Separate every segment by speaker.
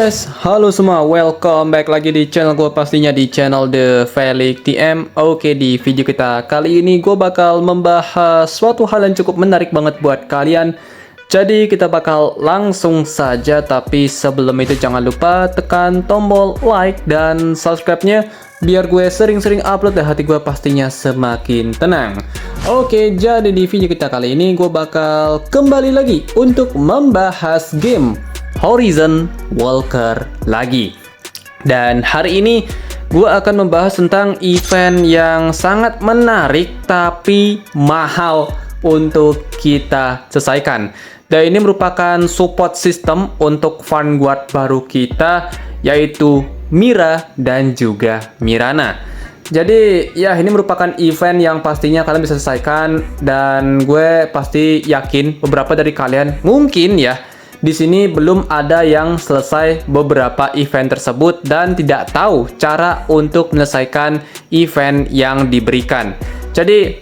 Speaker 1: guys, halo semua, welcome back lagi di channel gue, pastinya di channel The Felix TM. Oke, di video kita kali ini gue bakal membahas suatu hal yang cukup menarik banget buat kalian. Jadi kita bakal langsung saja, tapi sebelum itu jangan lupa tekan tombol like dan subscribe-nya biar gue sering-sering upload dan hati gue pastinya semakin tenang. Oke, jadi di video kita kali ini gue bakal kembali lagi untuk membahas game Horizon Walker lagi. Dan hari ini gue akan membahas tentang event yang sangat menarik tapi mahal untuk kita selesaikan. Dan ini merupakan support system untuk Vanguard baru kita, yaitu Mira dan juga Mirana. Jadi ya, ini merupakan event yang pastinya kalian bisa selesaikan, dan gue pasti yakin beberapa dari kalian mungkin ya di sini belum ada yang selesai beberapa event tersebut dan tidak tahu cara untuk menyelesaikan event yang diberikan. Jadi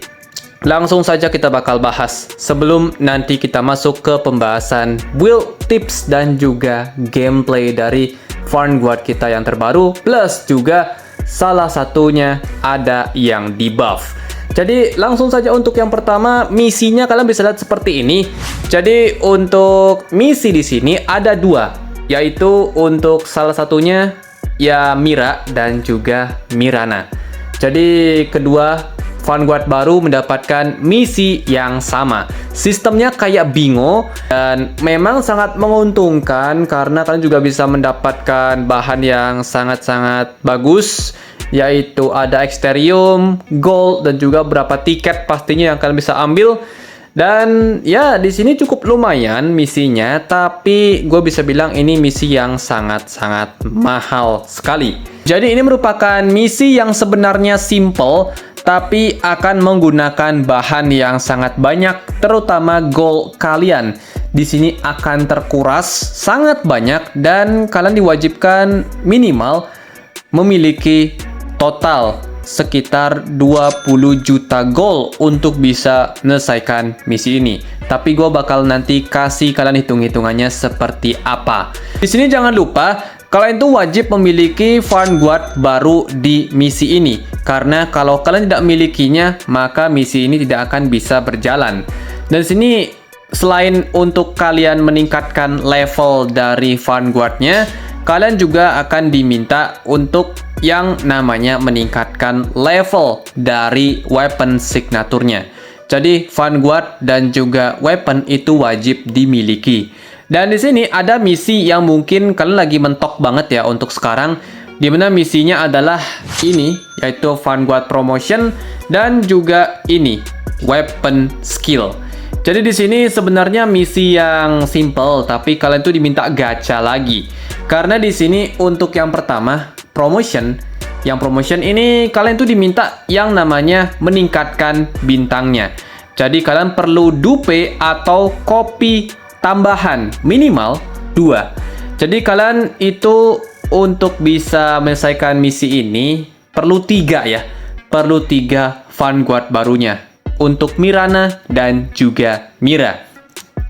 Speaker 1: langsung saja kita bakal bahas sebelum nanti kita masuk ke pembahasan build tips dan juga gameplay dari Vanguard kita yang terbaru, plus juga salah satunya ada yang di buff. Jadi langsung saja untuk yang pertama, misinya kalian bisa lihat seperti ini. Jadi untuk misi di sini ada dua, yaitu untuk salah satunya ya Mira dan juga Mirana. Jadi kedua Vanguard baru mendapatkan misi yang sama. Sistemnya kayak bingo dan memang sangat menguntungkan karena kalian juga bisa mendapatkan bahan yang sangat-sangat bagus, yaitu ada Exterium, Gold, dan juga beberapa tiket pastinya yang kalian bisa ambil. Dan ya, di sini cukup lumayan misinya, tapi gue bisa bilang ini misi yang sangat-sangat mahal sekali. Jadi ini merupakan misi yang sebenarnya simple, tapi akan menggunakan bahan yang sangat banyak, terutama gold kalian. Di sini akan terkuras sangat banyak dan kalian diwajibkan minimal memiliki total sekitar 20 juta gold untuk bisa menyelesaikan misi ini. Tapi gue bakal nanti kasih kalian hitung-hitungannya seperti apa. Di sini jangan lupa kalian itu wajib memiliki Vanguard baru di misi ini, karena kalau kalian tidak memilikinya maka misi ini tidak akan bisa berjalan. Dan sini selain untuk kalian meningkatkan level dari Vanguardnya, kalian juga akan diminta untuk yang namanya meningkatkan level dari weapon signaturnya. Jadi Vanguard dan juga weapon itu wajib dimiliki. Dan di sini ada misi yang mungkin kalian lagi mentok banget ya untuk sekarang, dimana misinya adalah ini, yaitu Vanguard Promotion dan juga ini Weapon Skill. Jadi di sini sebenarnya misi yang simple, tapi kalian tuh diminta gacha lagi. Karena di sini untuk yang pertama promotion, yang promotion ini kalian tuh diminta yang namanya meningkatkan bintangnya. Jadi kalian perlu dupe atau kopi tambahan minimal 2. Jadi kalian itu untuk bisa menyelesaikan misi ini perlu 3 ya. Perlu 3 Vanguard barunya untuk Mirana dan juga Mira.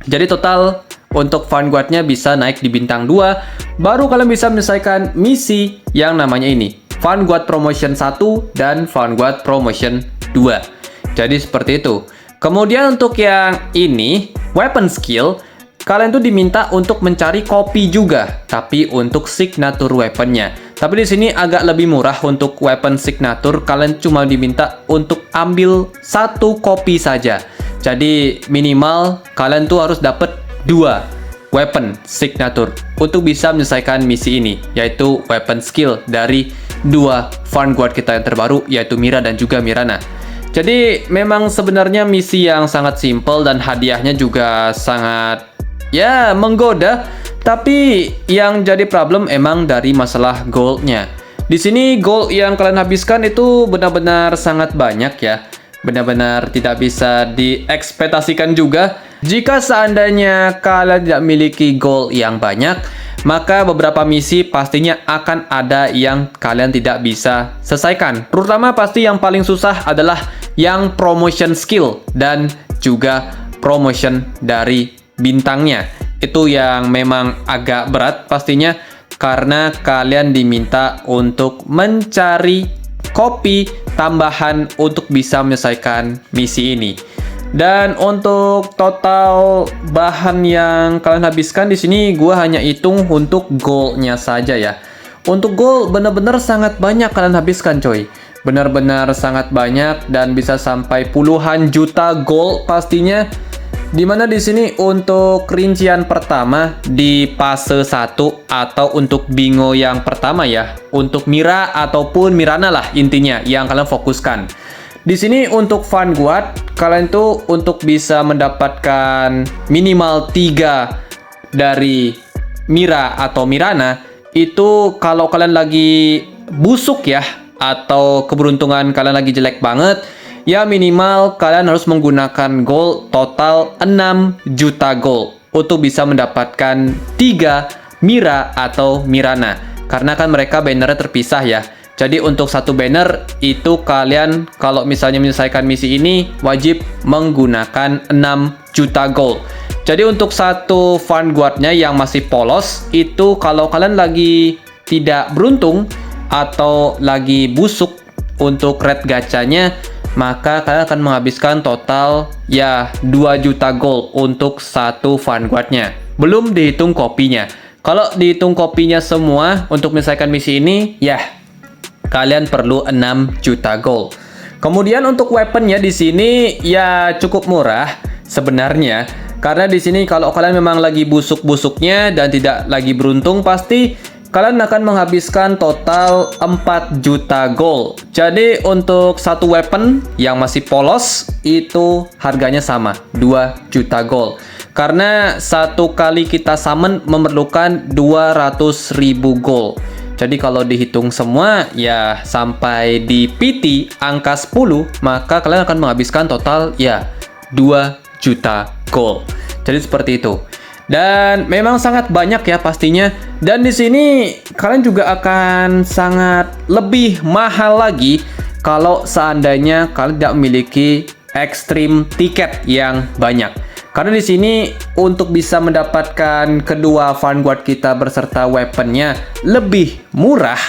Speaker 1: Jadi total untuk Vanguardnya bisa naik di bintang 2, baru kalian bisa menyelesaikan misi yang namanya ini, Vanguard Promotion 1 dan Vanguard Promotion 2. Jadi seperti itu. Kemudian untuk yang ini, Weapon Skill, kalian tuh diminta untuk mencari kopi juga, tapi untuk signature weaponnya. Tapi di sini agak lebih murah untuk weapon signature, kalian cuma diminta untuk ambil 1 kopi saja. Jadi minimal kalian tuh harus dapat 2 weapon signature untuk bisa menyelesaikan misi ini, yaitu weapon skill dari 2 Vanguard kita yang terbaru, yaitu Mira dan juga Mirana. Jadi memang sebenarnya misi yang sangat simple dan hadiahnya juga sangat ya menggoda, tapi yang jadi problem emang dari masalah goldnya. Di sini gold yang kalian habiskan itu benar-benar sangat banyak ya, benar-benar tidak bisa diekspektasikan juga. Jika seandainya kalian tidak memiliki gold yang banyak, maka beberapa misi pastinya akan ada yang kalian tidak bisa selesaikan. Terutama pasti yang paling susah adalah yang promotion skill dan juga promotion dari bintangnya. Itu yang memang agak berat pastinya. karena kalian diminta untuk mencari kopi tambahan untuk bisa menyelesaikan misi ini. Dan untuk total bahan yang kalian habiskan di sini, gua hanya hitung untuk goldnya saja ya. Untuk gold benar-benar sangat banyak kalian habiskan, coy. Benar-benar sangat banyak dan bisa sampai puluhan juta gold pastinya. Dimana di sini untuk rincian pertama di fase 1 atau untuk bingo yang pertama ya, untuk Mira ataupun Mirana lah intinya yang kalian fokuskan. Di sini untuk Vanguard, kalian tuh untuk bisa mendapatkan minimal 3 dari Mira atau Mirana, itu kalau kalian lagi busuk ya, atau keberuntungan kalian lagi jelek banget, ya minimal kalian harus menggunakan gold total 6 juta gold untuk bisa mendapatkan 3 Mira atau Mirana. Karena kan mereka bannernya terpisah ya. Jadi untuk satu banner itu kalian kalau misalnya menyelesaikan misi ini wajib menggunakan 6 juta gold. Jadi untuk satu Vanguardnya yang masih polos itu kalau kalian lagi tidak beruntung atau lagi busuk untuk red gacanya, maka kalian akan menghabiskan total ya 2 juta gold untuk satu Vanguardnya. Belum dihitung kopinya. Kalau dihitung kopinya semua untuk menyelesaikan misi ini, ya kalian perlu 6 juta gold. Kemudian untuk weaponnya di sini ya cukup murah sebenarnya. Karena di sini kalau kalian memang lagi busuk-busuknya dan tidak lagi beruntung, pasti kalian akan menghabiskan total 4 juta gold. Jadi untuk satu weapon yang masih polos itu harganya sama, 2 juta gold. Karena satu kali kita summon memerlukan 200.000 gold. Jadi kalau dihitung semua ya sampai di PT angka 10, maka kalian akan menghabiskan total ya 2 juta gold. Jadi seperti itu. Dan memang sangat banyak ya pastinya. Dan di sini kalian juga akan sangat lebih mahal lagi kalau seandainya kalian tidak memiliki extreme tiket yang banyak. Karena di sini untuk bisa mendapatkan kedua Vanguard kita beserta weaponnya lebih murah,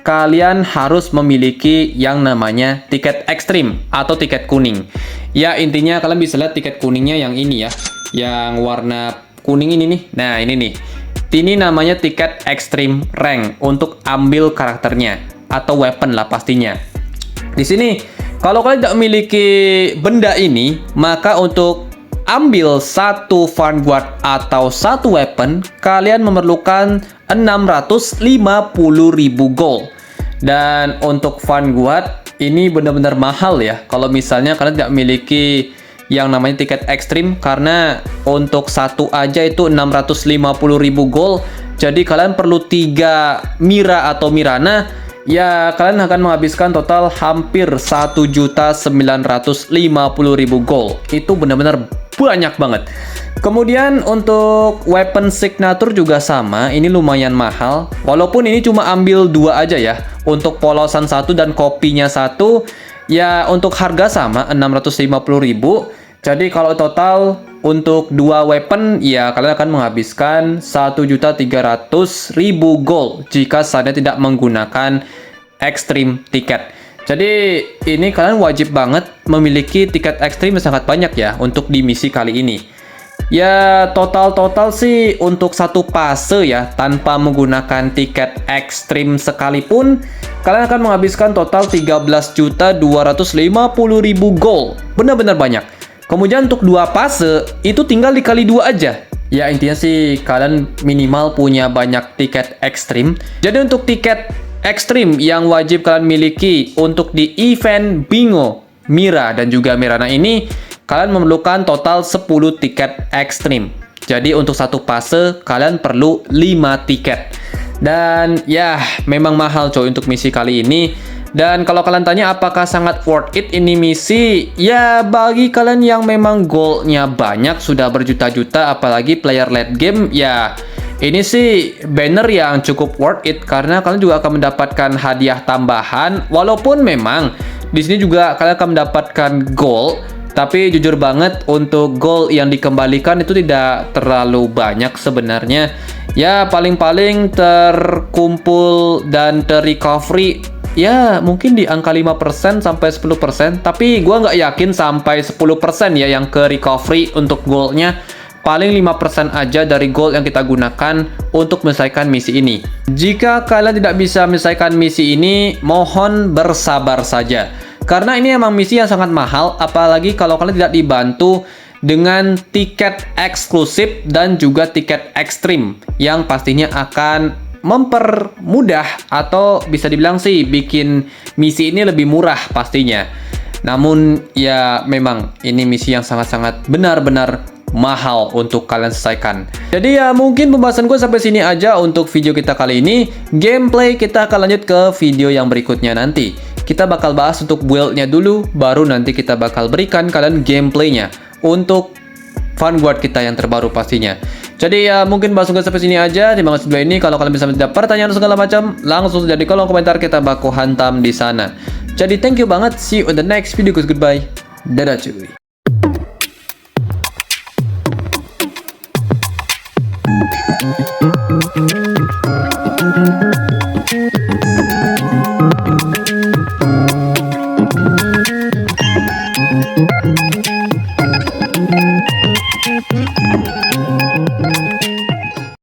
Speaker 1: kalian harus memiliki yang namanya tiket ekstrim atau tiket kuning. Ya intinya kalian bisa lihat tiket kuningnya yang ini ya, yang warna kuning ini nih. Nah ini nih, ini namanya tiket ekstrim rank untuk ambil karakternya atau weapon lah pastinya. Di sini kalau kalian tidak memiliki benda ini, maka untuk ambil satu Vanguard atau satu weapon, kalian memerlukan 650.000 gold. Dan untuk Vanguard ini benar-benar mahal ya. Kalau misalnya kalian tidak memiliki yang namanya tiket ekstrim, karena untuk satu aja itu 650.000 gold. Jadi kalian perlu 3 Mira atau Mirana. Ya kalian akan menghabiskan total hampir 1.950.000 gold. Itu benar-benar banyak banget. Kemudian untuk weapon signature juga sama, ini lumayan mahal. Walaupun ini cuma ambil 2 aja ya. Untuk polosan 1 dan kopinya 1, ya untuk harga sama 650.000. Jadi kalau total untuk 2 weapon, ya kalian akan menghabiskan 1.300.000 gold jika seandainya tidak menggunakan extreme tiket. Jadi ini kalian wajib banget memiliki tiket ekstrim yang sangat banyak ya untuk di misi kali ini. Ya total sih untuk satu fase ya tanpa menggunakan tiket ekstrim sekalipun, kalian akan menghabiskan total 13.250.000 gold. Benar-benar banyak. Kemudian untuk 2 fase itu tinggal dikali 2 aja. Ya intinya sih kalian minimal punya banyak tiket ekstrim. Jadi untuk tiket ekstrim yang wajib kalian miliki untuk di event bingo Mira dan juga Mirana ini, kalian memerlukan total 10 tiket ekstrim. Jadi untuk satu fase kalian perlu 5 tiket. Dan ya memang mahal coy untuk misi kali ini. Dan kalau kalian tanya apakah sangat worth it ini misi, ya bagi kalian yang memang goldnya banyak sudah berjuta-juta, apalagi player late game, ya ini sih banner yang cukup worth it karena kalian juga akan mendapatkan hadiah tambahan. Walaupun memang di sini juga kalian akan mendapatkan gold, Tapi jujur banget untuk gold yang dikembalikan itu tidak terlalu banyak sebenarnya. Ya paling-paling terkumpul dan terrecovery ya mungkin di angka 5% sampai 10%. Tapi gua nggak yakin sampai 10% ya yang ke recovery untuk goldnya. Paling 5% aja dari gold yang kita gunakan untuk menyelesaikan misi ini. Jika kalian tidak bisa menyelesaikan misi ini, mohon bersabar saja. Karena ini emang misi yang sangat mahal, apalagi kalau kalian tidak dibantu dengan tiket eksklusif dan juga tiket ekstrim yang pastinya akan mempermudah atau bisa dibilang sih bikin misi ini lebih murah pastinya. Namun ya memang ini misi yang sangat-sangat benar-benar mahal untuk kalian selesaikan. Jadi ya mungkin pembahasan gue sampai sini aja untuk video kita kali ini. Gameplay kita akan lanjut ke video yang berikutnya nanti. Kita bakal bahas untuk build-nya dulu, baru nanti kita bakal berikan kalian gameplaynya untuk Vanguard kita yang terbaru pastinya. Jadi ya mungkin bahas gue sampai sini aja. Terima kasih video ini. Kalau kalian bisa ada pertanyaan segala macam, langsung saja di kolom komentar, kita baku hantam di sana. Jadi thank you banget. See you in the next video guys. Goodbye. Dadah cuy.